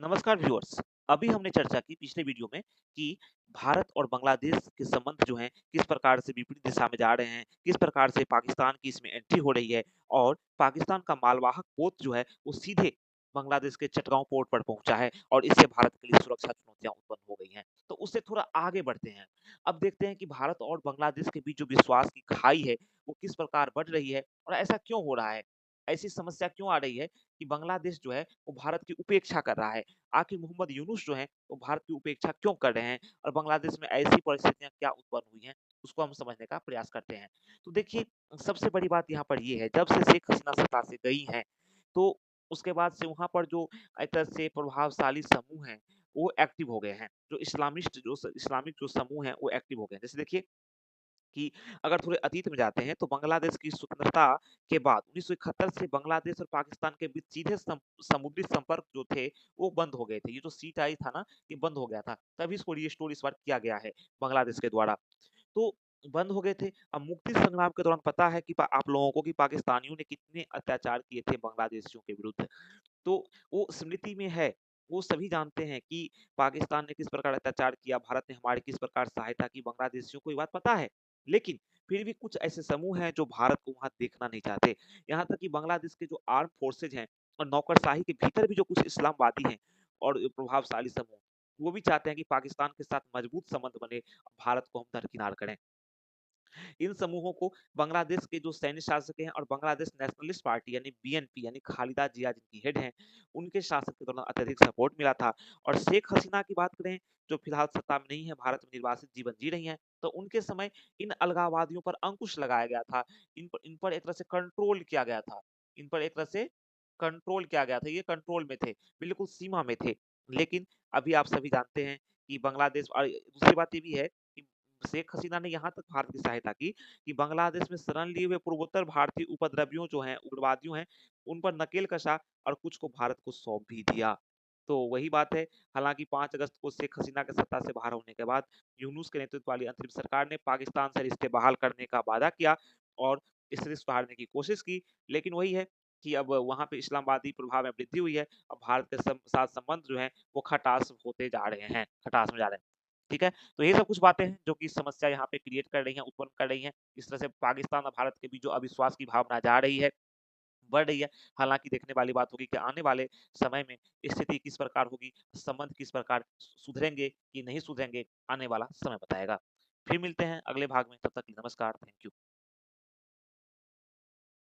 नमस्कार व्यूअर्स। अभी हमने चर्चा की पिछले वीडियो में कि भारत और बांग्लादेश के संबंध जो हैं किस प्रकार से विपरीत दिशा में जा रहे हैं, किस प्रकार से पाकिस्तान की इसमें एंट्री हो रही है और पाकिस्तान का मालवाहक पोत जो है वो सीधे बांग्लादेश के चटगांव पोर्ट पर पहुंचा है और इससे भारत के लिए सुरक्षा चुनौतियां उत्पन्न हो गई हैं। तो उससे थोड़ा आगे बढ़ते हैं। अब देखते हैं कि भारत और बांग्लादेश के बीच जो विश्वास की खाई है वो किस प्रकार बढ़ रही है और ऐसा क्यों हो रहा है। ऐसी समस्या क्यों आ रही है कि बांग्लादेश जो है वो भारत की उपेक्षा कर रहा है। आखिर मोहम्मद यूनुस जो हैं, वो भारत की उपेक्षा क्यों कर रहे हैं और बांग्लादेश में ऐसी परिस्थितियाँ क्या उत्पन्न हुई हैं, उसको हम समझने का प्रयास करते हैं। तो देखिए, सबसे बड़ी बात यहाँ पर ये है, जब से शेख हसीना सत्ता से गई हैं, तो उसके बाद से वहाँ पर जो एक तरह से प्रभावशाली समूह हैं, वो एक्टिव हो गए हैं। जो इस्लामिक जो समूह हैं, वो एक्टिव हो गए हैं। जैसे देखिए कि अगर थोड़े अतीत में जाते हैं तो बांग्लादेश की स्वतंत्रता के बाद 1971 से बांग्लादेश और पाकिस्तान के बीच सीधे समुद्री संपर्क जो थे वो बंद हो गए थे। ये जो सीट आई था ना, ये बंद हो गया था। तभी इसको रिस्टोर इस बार किया गया है बांग्लादेश के द्वारा। तो बंद हो गए थे। अब मुक्ति संग्राम के दौरान पता है कि आप लोगों को कि पाकिस्तानियों ने कितने अत्याचार किए थे बांग्लादेशियों के विरुद्ध। तो वो स्मृति में है। वो सभी जानते हैं कि पाकिस्तान ने किस प्रकार अत्याचार किया, भारत ने हमारी किस प्रकार सहायता की, बांग्लादेशियों को ये बात पता है। लेकिन फिर भी कुछ ऐसे समूह हैं जो भारत को वहाँ देखना नहीं चाहते। यहाँ तक कि बांग्लादेश के जो आर्म्ड फोर्सेज हैं और नौकरशाही के भीतर भी जो कुछ इस्लामवादी हैं और प्रभावशाली समूह, वो भी चाहते हैं कि पाकिस्तान के साथ मजबूत संबंध बने, भारत को हम दरकिनार करें। इन समूहों को बांग्लादेश के जो सैन्य शासक हैं और बांग्लादेश नेशनलिस्ट पार्टी यानी बीएनपी यानी खालिदा जिया जिनकी हेड हैं, उनके शासन के दौरान अत्यधिक सपोर्ट मिला था। और शेख हसीना की बात करें, जो फिलहाल सत्ता में नहीं है, भारत में निर्वासित जीवन जी रही हैं, तो उनके समय इन अलगाववादियों पर अंकुश लगाया गया था। इन पर एक तरह से कंट्रोल किया गया था। इन पर एक तरह से कंट्रोल किया गया था। ये कंट्रोल में थे, बिल्कुल सीमा में थे। लेकिन अभी आप सभी जानते हैं कि बांग्लादेश और दूसरी बात ये भी है कि शेख हसीना ने यहाँ तक भारत की सहायता की कि बांग्लादेश में शरण लिए हुए पूर्वोत्तर भारतीय उपद्रवियों जो हैं, उग्रवादियों हैं, उन पर नकेल कसा और कुछ को भारत को सौंप भी दिया। तो वही बात है, हालाँकि 5 अगस्त को शेख हसीना के सत्ता से बाहर होने के बाद यूनुस के नेतृत्व वाली अंतरिम सरकार ने पाकिस्तान से रिश्ते बहाल करने का वादा किया और इस रिश्ते बहालने की कोशिश की। लेकिन वही है कि अब वहाँ पे इस्लामवादी प्रभाव में वृद्धि हुई है। अब भारत के साथ संबंध जो हैं, वो खटास होते जा रहे हैं, खटास में जा रहे हैं। ठीक है? तो ये सब कुछ बातें हैं जो कि समस्या यहाँ पे क्रिएट कर रही हैं, उत्पन्न कर रही हैं। इस तरह से पाकिस्तान और भारत के बीच जो अविश्वास की भावना जा रही है, बढ़ रही है। हालाँकि देखने वाली बात होगी कि आने वाले समय में स्थिति किस प्रकार होगी, संबंध किस प्रकार सुधरेंगे कि नहीं सुधरेंगे, आने वाला समय बताएगा। फिर मिलते हैं अगले भाग में, तब तक के लिए नमस्कार, थैंक यू।